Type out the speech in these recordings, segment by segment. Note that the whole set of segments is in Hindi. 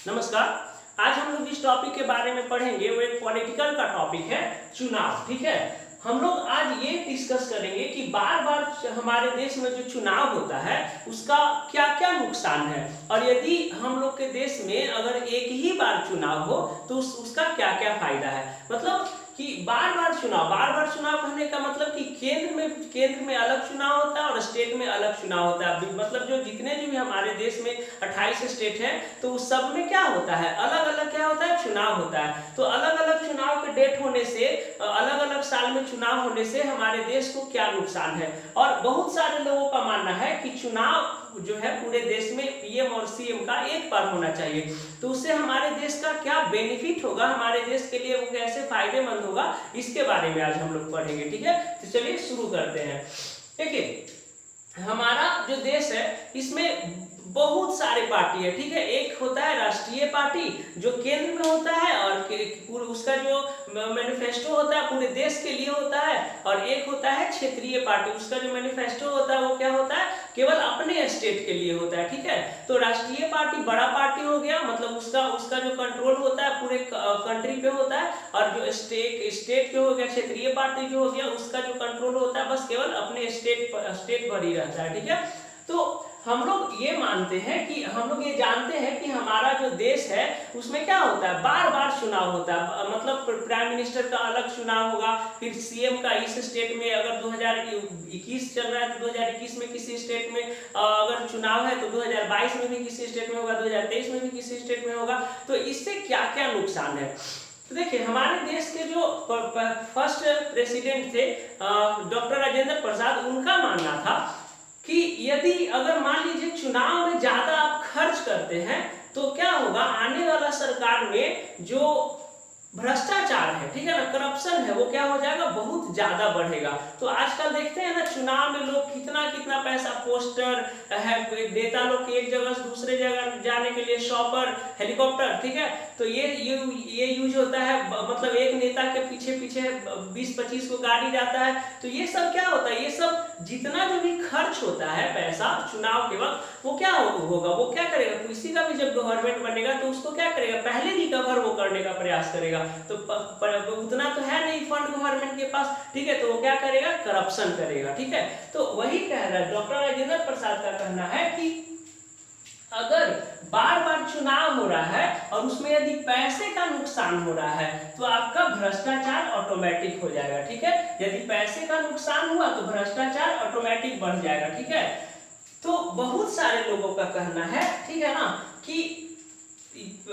नमस्कार। आज हम लोग जिस टॉपिक के बारे में पढ़ेंगे वो एक पॉलिटिकल का टॉपिक है, चुनाव। ठीक है, हम लोग आज ये डिस्कस करेंगे कि बार बार हमारे देश में जो चुनाव होता है उसका क्या क्या नुकसान है, और यदि हम लोग के देश में अगर एक ही बार चुनाव हो तो उसका क्या क्या फायदा है। मतलब कि बार बार चुनाव कहने का मतलब कि केंद्र में अलग चुनाव होता है और स्टेट में अलग चुनाव होता है। मतलब जो जितने भी हमारे देश में 28 स्टेट हैं तो उस सब में क्या होता है, अलग अलग क्या होता है, चुनाव होता है। तो अलग अलग चुनाव के डेट होने से, अलग अलग साल में चुनाव होने से हमारे देश को क्या नुकसान है। और बहुत सारे लोगों का मानना है कि चुनाव जो है पूरे देश में पीएम और सीएम का एक बार होना चाहिए, तो उससे हमारे देश का क्या बेनिफिट होगा, हमारे देश के लिए वो कैसे फायदेमंद होगा, इसके बारे में आज हम लोग पढ़ेंगे। ठीक है, तो चलिए शुरू करते हैं। देखिए, हमारा जो देश है इसमें बहुत सारे पार्टी है। ठीक है, एक होता है राष्ट्रीय पार्टी जो केंद्र में होता है और उसका जो मैनिफेस्टो होता है पूरे देश के लिए होता है, और एक होता है क्षेत्रीय पार्टी, उसका जो मैनिफेस्टो होता है वो क्या होता है, केवल अपने स्टेट के लिए होता है। ठीक है, तो राष्ट्रीय पार्टी बड़ा पार्टी हो गया, मतलब उसका जो कंट्रोल होता है पूरे कंट्री पे होता है, और जो स्टेट पे हो गया क्षेत्रीय पार्टी जो हो गया उसका जो कंट्रोल होता है बस केवल अपने स्टेट पर ही रहता है। ठीक है, तो हम लोग ये मानते हैं कि हम लोग ये जानते हैं कि हमारा जो देश है उसमें क्या होता है, बार बार चुनाव होता है। मतलब प्राइम मिनिस्टर का अलग चुनाव होगा, फिर सीएम का इस स्टेट में अगर 2021 चल रहा है तो 2021 में किसी स्टेट में अगर चुनाव है तो 2022 में भी किसी स्टेट में होगा, 2023 में भी किसी स्टेट में होगा। तो इससे क्या क्या नुकसान है, तो देखिए हमारे देश के जो फर्स्ट प्रेसिडेंट थे डॉक्टर राजेंद्र प्रसाद, उनका मानना था कि यदि अगर मान लीजिए चुनाव में ज्यादा आप खर्च करते हैं तो क्या होगा, आने वाला सरकार में जो भ्रष्टाचार है, ठीक है ना, करप्शन है, वो क्या हो जाएगा, बहुत ज्यादा बढ़ेगा। तो आजकल देखते हैं ना चुनाव में लोग कितना कितना पैसा, पोस्टर है, नेता लोग एक जगह से दूसरे जगह जाने के लिए शॉपर, हेलीकॉप्टर, ठीक है, तो ये यूज होता है। मतलब एक नेता के पीछे पीछे 20-25 को गाड़ी जाता है। तो ये सब क्या होता है, ये सब जितना जो भी खर्च होता है पैसा चुनाव के वक्त, वो क्या होगा, वो क्या करेगा, किसी का भी जब गवर्नमेंट बनेगा तो उसको क्या करेगा, पहले रिकवर वो करने का प्रयास करेगा। तो उतना तो है नहीं फंड गवर्नमेंट के पास, ठीक है, तो वो क्या करेगा, करप्शन करेगा। ठीक है, तो वही कह रहा है डॉक्टर राजेंद्र प्रसाद का कहना है कि अगर बार बार चुनाव हो रहा है और उसमें यदि पैसे का नुकसान हो रहा है तो आपका भ्रष्टाचार ऑटोमेटिक हो जाएगा। ठीक है, यदि पैसे का नुकसान हुआ तो भ्रष्टाचार ऑटोमेटिक बढ़ जाएगा। ठीक है, तो बहुत सारे लोगों का कहना है, ठीक है ना, कि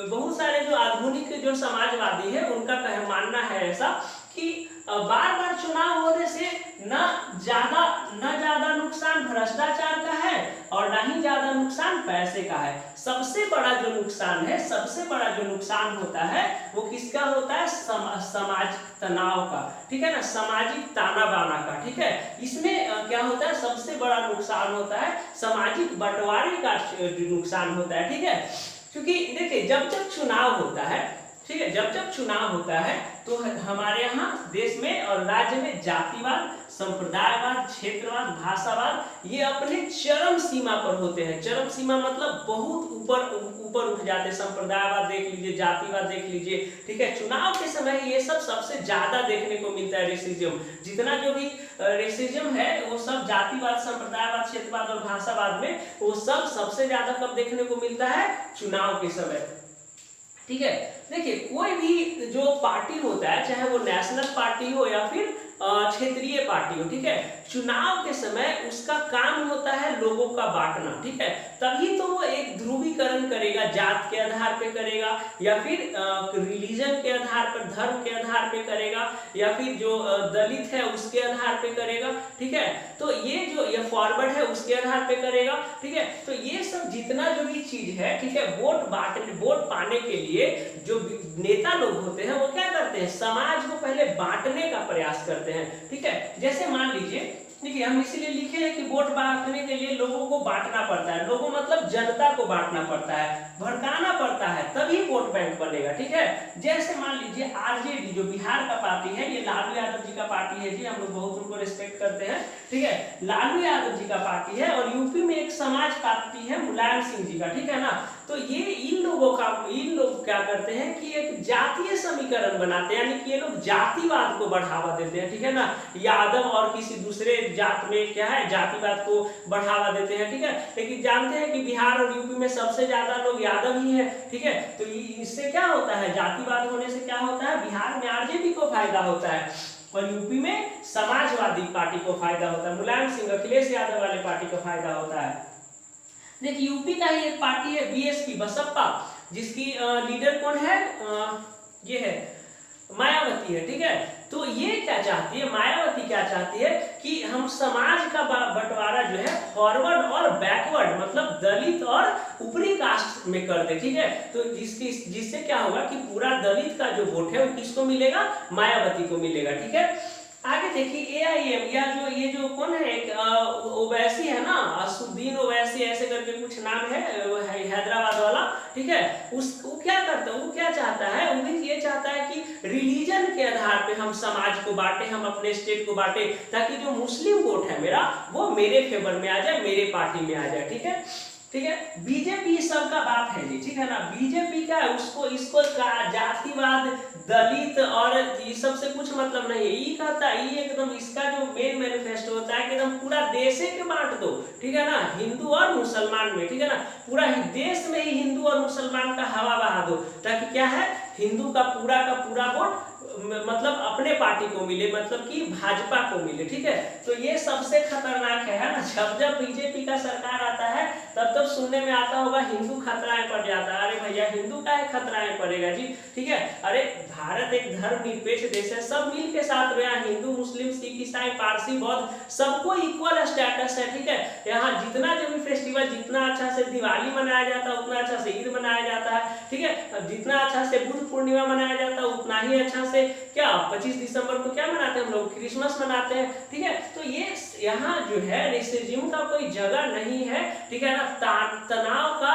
बहुत सारे जो आधुनिक जो समाजवादी है उनका मानना है ऐसा कि बार बार चुनाव होने से न ज्यादा नुकसान भ्रष्टाचार का है और ना ही ज्यादा नुकसान पैसे का है। सबसे बड़ा जो नुकसान है, सबसे बड़ा जो नुकसान होता है वो किसका होता है, सामाजिक तनाव का, ठीक है ना, सामाजिक ताना बाना का। ठीक है, इसमें क्या होता है, सबसे बड़ा नुकसान होता है सामाजिक बंटवारे का नुकसान होता है। ठीक है, क्योंकि देखिए जब चुनाव होता है, ठीक है, जब चुनाव होता है तो हमारे यहाँ देश में और राज्य में जातिवाद, संप्रदायवाद, क्षेत्रवाद, भाषावाद ये अपने चरम सीमा पर होते हैं। चरम सीमा मतलब बहुत ऊपर उठ जाते हैं। संप्रदायवाद देख लीजिए, जातिवाद देख लीजिए, ठीक है, चुनाव के समय ये सब सबसे ज्यादा देखने को मिलता है। रेसिज्म, जितना जो भी रेसिज्म है वो सब जातिवाद, संप्रदायवाद, क्षेत्रवाद और भाषावाद में वो सब सबसे ज्यादा कब देखने को मिलता है, चुनाव के समय। ठीक है, देखिए कोई भी जो पार्टी होता है, चाहे वो नेशनल पार्टी हो या फिर क्षेत्रीय पार्टी हो, ठीक है, चुनाव के समय उसका काम होता है लोगों का बांटना। ठीक है, तभी तो वो एक ध्रुवीकरण करेगा, जात के आधार पे करेगा या फिर रिलीजन के आधार पर, धर्म के आधार पे करेगा, या फिर जो दलित है उसके आधार पे करेगा। ठीक है, तो ये फॉरवर्ड है उसके आधार पे करेगा। ठीक है, तो ये सब जितना जो भी चीज है, ठीक है, वोट पाने के लिए जो नेता लोग होते हैं वो क्या करते हैं, समाज को पहले बांटने का प्रयास करते हैं। ठीक है, जैसे मान लीजिए, देखिए हम इसीलिए लिखे हैं कि वोट बांटने के लिए लोगों को बांटना पड़ता है। लोगों मतलब जनता को बांटना पड़ता है, भड़काना पड़ता है, तभी वोट बैंक बनेगा। ठीक है, जैसे मान लीजिए आरजेडी जो बिहार का पार्टी है, ये लालू यादव जी का पार्टी है जी, हम लोग बहुत उनको रिस्पेक्ट करते हैं। ठीक है, लालू यादव जी का पार्टी है, और यूपी में एक समाज पार्टी है मुलायम सिंह जी का। ठीक है ना, तो ये इन लोगों लोग क्या करते हैं कि एक जातीय समीकरण बनाते हैं, यानी कि ये लोग जातिवाद को बढ़ावा देते हैं, ठीक है ना। यादव और किसी दूसरे जात में क्या है, जातिवाद को बढ़ावा देते हैं, ठीक है। लेकिन जानते हैं कि बिहार और यूपी में सबसे ज्यादा लोग यादव ही है, ठीक है। तो इससे क्या होता है, जातिवाद होने से क्या होता है, बिहार में आरजेडी को फायदा होता है और यूपी में समाजवादी पार्टी को फायदा होता है, मुलायम सिंह अखिलेश यादव वाले पार्टी को फायदा होता है। देखिए यूपी का ही एक पार्टी है बीएसपी बसपा, जिसकी लीडर कौन है, ये है मायावती है, ठीक है। तो ये क्या चाहती है, मायावती क्या चाहती है कि हम समाज का बंटवारा जो है फॉरवर्ड और बैकवर्ड, मतलब दलित और ऊपरी कास्ट में कर दे, ठीक है। तो जिससे क्या होगा कि पूरा दलित का जो वोट है वो किसको मिलेगा, मायावती को मिलेगा, ठीक है। आगे देखिए AIM या ये जो कौन है, ओवैसी है ना, असुद्दीन ओवैसी ऐसे करके कुछ नाम है, हैदराबाद वाला, ठीक है। वो क्या करता है, वो क्या चाहता है, वो भी ये चाहता है कि रिलीजन के आधार पे हम समाज को बांटे, हम अपने स्टेट को बांटे, ताकि जो मुस्लिम वोट है मेरा वो मेरे फेवर में आ जाए, मेरे पार्टी में आ जाए, ठीक है, ठीक है। बीजेपी सबका बाप है जी, ठीक है ना। बीजेपी का इसको जातिवाद, दलित और ये सब से कुछ मतलब नहीं है। ये कहता है, ये एकदम इसका जो मेन मैनिफेस्टो होता है कि एकदम पूरा देश के बांट दो, ठीक है ना, हिंदू और मुसलमान में, ठीक है ना। पूरा देश में ही हिंदू और मुसलमान का हवा बहा दो, ताकि क्या है, हिंदू का पूरा वोट मतलब अपने पार्टी को मिले, मतलब कि भाजपा को मिले, ठीक है। तो ये सबसे खतरनाक है ना। जब बीजेपी का सरकार आता है तब सुनने में आता होगा हिंदू खतरा में पड़ जाता है। अरे भैया हिंदू का है खतरा में पड़ेगा जी, ठीक है। अरे भारत एक धर्मनिरपेक्ष देश है, सब मिल के साथ रहे, हिंदू मुस्लिम सिख ईसाई पारसी बौद्ध सबको इक्वल स्टेटस है, ठीक है। यहाँ जितना जो भी फेस्टिवल, जितना अच्छा से दिवाली मनाया जाता है उतना अच्छा से ईद मनाया जाता है, ठीक है। जितना अच्छा से बुद्ध पूर्णिमा मनाया जाता है उतना ही अच्छा से क्या 25 दिसंबर को क्या मनाते हैं हम लोग, क्रिसमस मनाते हैं, ठीक है। तो ये यहाँ जो है रेसिज्म का कोई जगह नहीं है, ठीक है ना, तनाव का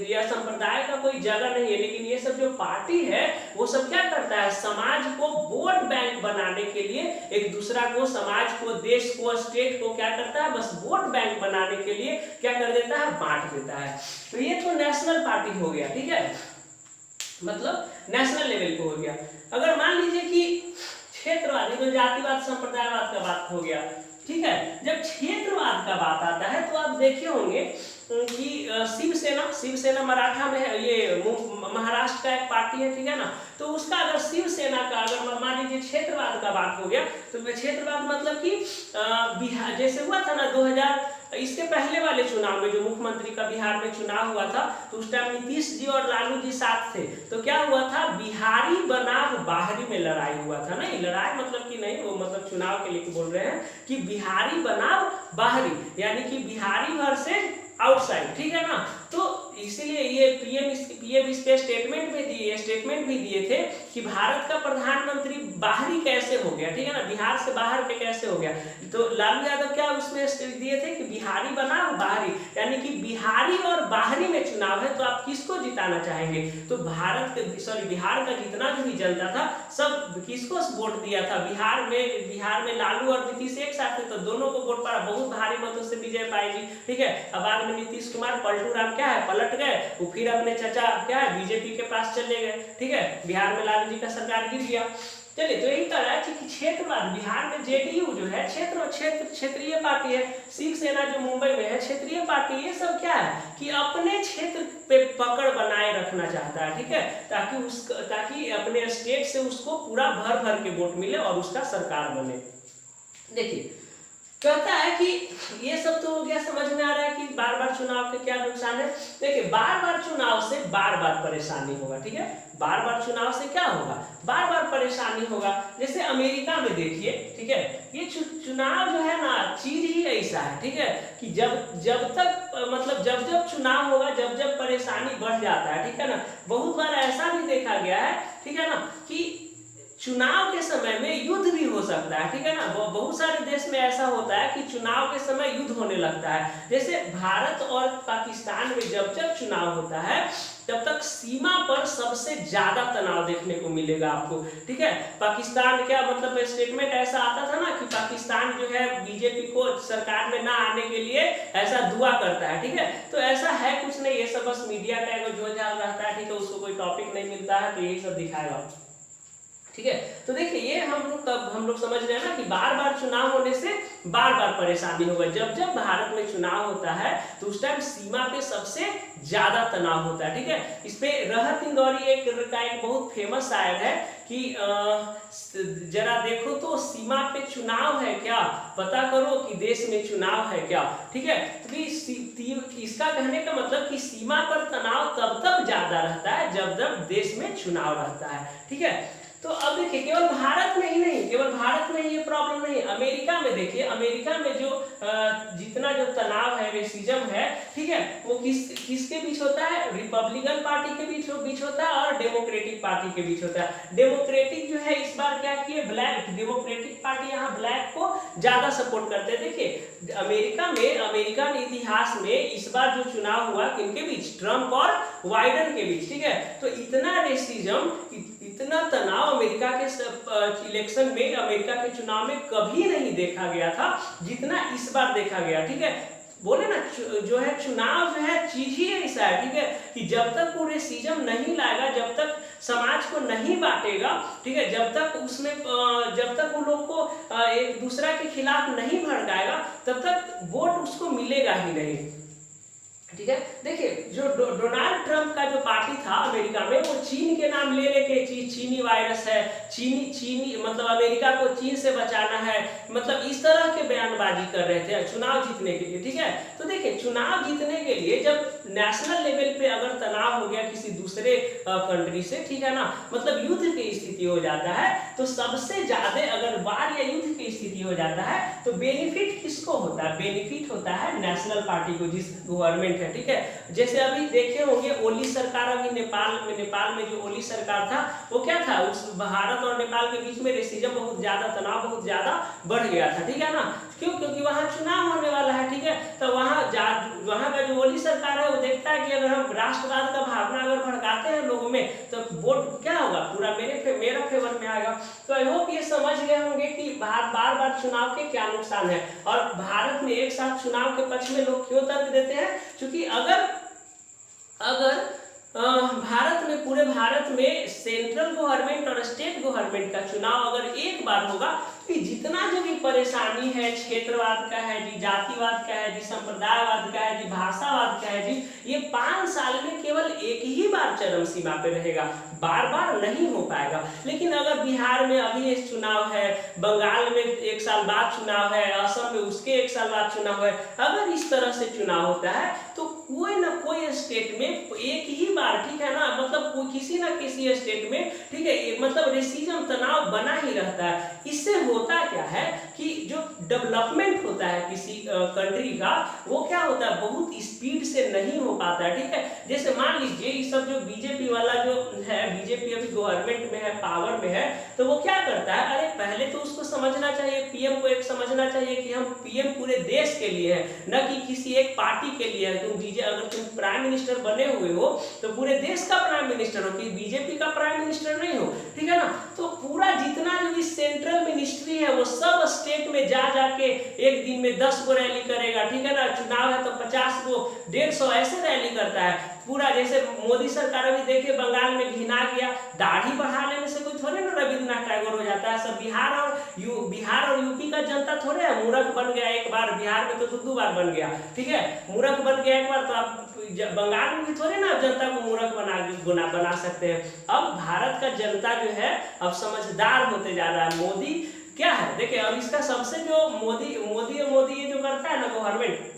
या संप्रदाय का कोई जगह नहीं है। लेकिन ये सब जो पार्टी है वो सब क्या करता है, समाज को वोट बैंक बनाने के लिए एक दूसरा को, समाज को, देश को, स्टेट को क्या करता है, बस वोट बैंक बनाने के लिए क्या कर देता है, बांट देता है। तो ये तो नेशनल पार्टी हो गया, ठीक है, मतलब नेशनल लेवल पे हो गया। अगर मान लीजिए कि क्षेत्रवाद, तो जातिवाद संप्रदायवाद का बात हो गया, ठीक है। जब क्षेत्रवाद का बात आता है तो आप देखे होंगे कि शिवसेना मराठा में है, ये महाराष्ट्र का एक पार्टी है, ठीक है ना। तो उसका अगर शिवसेना का अगर मान लीजिए क्षेत्रवाद का बात हो गया, तो क्षेत्रवाद मतलब कि बिहार जैसे हुआ था ना 2000 इसके पहले वाले चुनाव में, जो मुख्यमंत्री का बिहार में चुनाव हुआ था, तो उस टाइम नीतीश जी और लालू जी साथ थे। तो क्या हुआ था, बिहारी बनाम बाहरी में लड़ाई हुआ था। नहीं लड़ाई मतलब कि नहीं, वो मतलब चुनाव के लिए बोल रहे हैं कि बिहारी बनाम बाहरी, यानी कि बिहारी वर्सेस आउटसाइड, ठीक है ना। तो इसीलिए ये पीएम इस पे स्टेटमेंट भी दिए थे कि भारत का प्रधानमंत्री बाहरी कैसे हो गया, ठीक है ना, बिहार से बाहर के कैसे हो गया। तो लालू यादव क्या उसमें दिए थे कि बिहारी बनाम बाहरी, यानी कि बिहारी और बाहरी में चुनाव है, तो आप किसको जिताना चाहेंगे। तो बिहार का जितना जो भी जनता था सब किसको वोट दिया था, बिहार में लालू और नीतीश एक साथ थे, तो दोनों को वोट पड़ा, बहुत भारी मतों से विजय पाएगी, ठीक है। अब बाद में नीतीश कुमार पलटू राम क्या है, पलट गए, वो फिर अपने चचा क्या है बीजेपी के पास चले गए, ठीक है। बिहार में लालू जी का सरकार गिर गया। चलिए तो यही कह रहा है कि क्षेत्रवाद, बिहार में जेडीयू जो है क्षेत्रीय पार्टी है, शिवसेना जो मुंबई में है क्षेत्रीय पार्टी, ये सब क्या है कि अपने क्षेत्र पे पकड़ बनाए रखना चाहता है, ठीक है, ताकि अपने स्टेट से उसको पूरा भर के वोट मिले और उसका सरकार बने। देखिए कहता है कि ये सब तो हो गया, समझ में आ रहा है कि बार बार चुनाव के क्या नुकसान है। देखिए बार बार चुनाव से बार बार परेशानी होगा, ठीक है, बार बार चुनाव से क्या होगा, बार बार परेशानी होगा। जैसे अमेरिका में देखिए, ठीक है, ये चुनाव जो है ना चीज ही ऐसा है, ठीक है, कि जब तक मतलब जब चुनाव होगा जब परेशानी बढ़ जाता है, ठीक है ना। बहुत बार ऐसा भी देखा गया है, ठीक है ना, कि चुनाव के समय में युद्ध भी हो सकता है, ठीक है ना। बहुत सारे देश में ऐसा होता है कि चुनाव के समय युद्ध होने लगता है। जैसे भारत और पाकिस्तान में जब जब चुनाव होता है तब तक सीमा पर सबसे ज्यादा तनाव देखने को मिलेगा आपको, ठीक है। पाकिस्तान क्या मतलब स्टेटमेंट ऐसा आता था ना कि पाकिस्तान जो है बीजेपी को सरकार में ना आने के लिए ऐसा दुआ करता है, ठीक है। तो ऐसा है कुछ नहीं, ये सब बस मीडिया का एक झोलझाल रहता है, ठीक है। उसको कोई टॉपिक नहीं मिलता है तो यही सब दिखाएगा, ठीक है। तो देखिए ये हम लोग समझ रहे हैं ना कि बार बार चुनाव होने से बार बार परेशानी होगा। जब जब भारत में चुनाव होता है तो उस टाइम सीमा पे सबसे ज्यादा तनाव होता है, ठीक है। इस पे रहत इंदौरी एक बहुत फेमस शायर है कि जरा देखो तो सीमा पे चुनाव है क्या, पता करो कि देश में चुनाव है क्या, ठीक है। तो इसका कहने का मतलब कि सीमा पर तनाव तब तक ज्यादा रहता है जब जब देश में चुनाव रहता है, ठीक है। तो अब देखिए केवल भारत में ही नहीं, केवल भारत में ये प्रॉब्लम नहीं, अमेरिका में देखिए, अमेरिका में जो जितना जो तनाव है, रेसिज्म है, ठीक है, वो किसके बीच होता है, रिपब्लिकन पार्टी के बीच होता है और डेमोक्रेटिक पार्टी के बीच होता है। डेमोक्रेटिक जो है इस बार क्या किए, ब्लैक डेमोक्रेटिक पार्टी यहाँ ब्लैक को ज्यादा सपोर्ट करते हैं। देखिए अमेरिकन इतिहास में इस बार जो चुनाव हुआ किनके बीच, ट्रंप और बाइडेन के बीच, ठीक है। तो इतना रेसिज्म, इतना तनाव अमेरिका के इलेक्शन में, अमेरिका के चुनाव में कभी नहीं देखा गया था जितना इस बार देखा गया, ठीक है। बोले ना जो है चुनाव जो है चीज ही ऐसा है, ठीक है, कि जब तक वो रेसिज्म नहीं लाएगा, जब तक समाज को नहीं बांटेगा, ठीक है, जब तक वो लोग को एक दूसरा के खिलाफ नहीं भड़काएगा तब तक वोट उसको मिलेगा ही नहीं, ठीक है। देखिए जो डोनाल्ड ट्रंप का जो पार्टी था अमेरिका में, वो चीन के नाम ले लेके चीनी वायरस है, चीनी मतलब अमेरिका को चीन से बचाना है, मतलब इस तरह के बयानबाजी कर रहे थे चुनाव जीतने के लिए, ठीक है। तो देखिए चुनाव जीतने के लिए जब नेशनल लेवल पे अगर तनाव हो गया किसी दूसरे कंट्री से, ठीक है ना, मतलब युद्ध की स्थिति हो जाता है, तो सबसे ज्यादा अगर वार या युद्ध की स्थिति हो जाता है तो बेनिफिट किसको होता है, बेनिफिट होता है नेशनल पार्टी को, जिस गवर्नमेंट है, ठीक है। जैसे अभी देखे होंगे ओली सरकार, अभी नेपाल में जो ओली सरकार था वो क्या था, उस भारत और नेपाल के बीच में रेसिज्म बहुत ज्यादा, तनाव बहुत ज्यादा बढ़ गया था, ठीक है ना। क्यों, क्योंकि वहां चुनाव होने वाला है, ठीक है। तो वहां का जो ओली सरकार है वो देखता है कि अगर हम राष्ट्रवाद का भावना अगर भड़काते हैं लोगों में तो वोट क्या होगा, पूरा मेरा फेवर में आएगा। तो आई होप ये समझ गए होंगे कि बार बार चुनाव के क्या नुकसान है, और भारत में एक साथ चुनाव के पक्ष में लोग क्यों तर्क देते हैं, क्योंकि अगर भारत में, पूरे भारत में सेंट्रल गवर्नमेंट और स्टेट गवर्नमेंट का चुनाव अगर एक बार होगा तो जितना जो भी परेशानी है, क्षेत्रवाद का है जी, जातिवाद का है जी, संप्रदायवाद का है जी, भाषावाद का है जी, ये 5 साल में केवल एक ही बार चरम सीमा पे रहेगा, बार बार नहीं हो पाएगा। लेकिन अगर बिहार में अभी एक चुनाव है, बंगाल में 1 साल बाद चुनाव है, असम में उसके 1 साल बाद चुनाव है, अगर इस तरह से चुनाव होता है तो कोई ना कोई स्टेट में एक ही बार, ठीक है ना, मतलब किसी ना किसी स्टेट में, ठीक है, मतलब रेसिज्म तनाव बना ही रहता है। इससे होता क्या है कि जो डेवलपमेंट होता है किसी कंट्री का, वो क्या होता है, बहुत स्पीड से नहीं हो पाता है, ठीक है। जैसे मान लीजिए ये सब जो बीजेपी वाला जो है, बीजेपी अभी गवर्नमेंट में है, पावर में है, तो वो क्या करता है, अरे पहले तो उसको समझना चाहिए, पीएम को एक समझना चाहिए कि हम पीएम पूरे देश के लिए है, न कि किसी एक पार्टी के लिए है। अगर तुम प्राइम मिनिस्टर बने हुए हो तो पूरे देश का प्राइम मिनिस्टर हो, कि बीजेपी का प्राइम मिनिस्टर नहीं हो, ठीक है ना। तो पूरा जितना जो भी सेंट्रल मिनिस्ट्री है वो सब स्टेट में जाके एक दिन में 10 गो रैली करेगा, ठीक है ना। चुनाव है तो 50 गो, 150 ऐसे रैली करता है पूरा। जैसे मोदी सरकार अभी देखिए बंगाल में घिना गया, दाढ़ी बढ़ाने में से कोई थोड़े ना रविंद्रनाथ टैगोर हो जाता है। सब बिहार और यूपी का जनता थोड़े है मूर्ख बन गया एक बार, बिहार में तो 2 बार बन गया, ठीक है, मूर्ख बन गया एक बार, तो आप बंगाल में भी थोड़े ना जनता को मूर्ख बना सकते हैं। अब भारत का जनता जो है अब समझदार होते जा रहा है। मोदी क्या है देखिए, और इसका सबसे जो मोदी ये जो करता है ना गवर्नमेंट,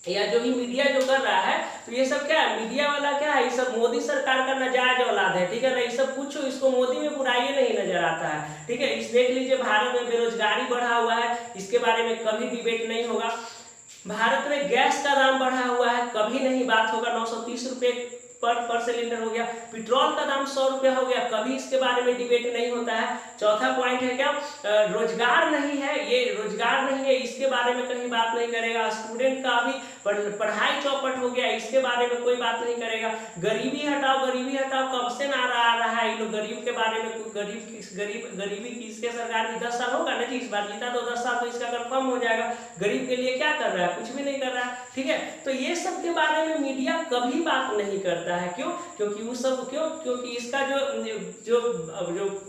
या जो भी मीडिया जो कर रहा है, तो ये सब क्या है, मीडिया वाला क्या है, ये सब मोदी सरकार का नाजायज औलाद है, ठीक है ना। ये सब कुछ इसको मोदी में बुराई नहीं नजर आता है, ठीक है। इस देख लीजिए भारत में बेरोजगारी बढ़ा हुआ है, इसके बारे में कभी डिबेट नहीं होगा। भारत में गैस का दाम बढ़ा हुआ है, कभी नहीं बात होगा। 930 रुपए पर सिलेंडर हो गया, पेट्रोल का दाम 100 रुपया हो गया, कभी इसके बारे में डिबेट नहीं होता है। चौथा पॉइंट है क्या, रोजगार नहीं है, ये रोजगार नहीं है, इसके बारे में कहीं बात नहीं करेगा। स्टूडेंट का भी पढ़ाई चौपट हो गया, इसके बारे में कोई बात नहीं करेगा। गरीबी हटाओ, गरीबी हटाओ कब से नारा आ रहा है, ये लोग गरीब के बारे में, गरीबी किसके सरकार की 10 साल होगा ना जी, इस बार जीता तो 10 साल तो इसका कंफर्म हो जाएगा। गरीब के लिए क्या कर रहा है, कुछ भी नहीं कर रहा है, ठीक है। तो ये सब के बारे में मीडिया कभी बात नहीं करता है, क्यों? क्योंकि वो सब क्योंकि इसका जो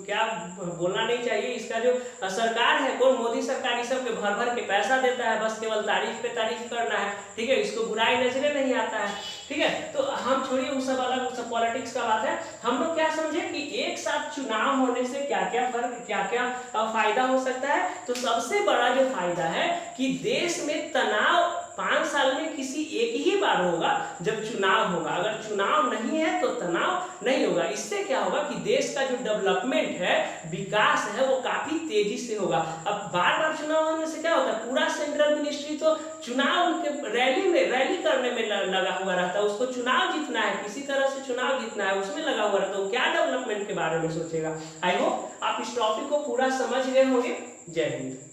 क्या बोलना नहीं चाहिए, इसका जो सरकार है, कौन, मोदी सरकार, इस सब के भर भर के पैसा देता है, बस केवल तारीफ पे तारीफ करना है, ठीक है। इसको बुराई नजरे नहीं आता है, ठीक है। तो हम छोड़िए वो सब अलग, वो सब पॉलिटिक्स का बात है। हम लोग क्या समझे कि एक साथ चुनाव होने से क्या क्या फर्क, क्या क्या फायदा हो सकता है। तो सबसे बड़ा जो फायदा है कि देश में तनाव 5 साल में किसी एक ही बार होगा जब चुनाव होगा। अगर चुनाव नहीं है तो तनाव नहीं होगा। इससे क्या होगा कि देश का जो डेवलपमेंट है, विकास है, वो काफी तेजी से होगा। अब बार बार चुनाव होने से क्या होता है, पूरा सेंट्रल मिनिस्ट्री तो चुनाव के रैली करने में लगा हुआ रहता है। उसको चुनाव जीतना है, किसी तरह से चुनाव जीतना है, उसमें लगा हुआ रहता है। वो क्या डेवलपमेंट के बारे में सोचेगा। आई होप आप इस टॉपिक को पूरा समझ गए होंगे। जय हिंद।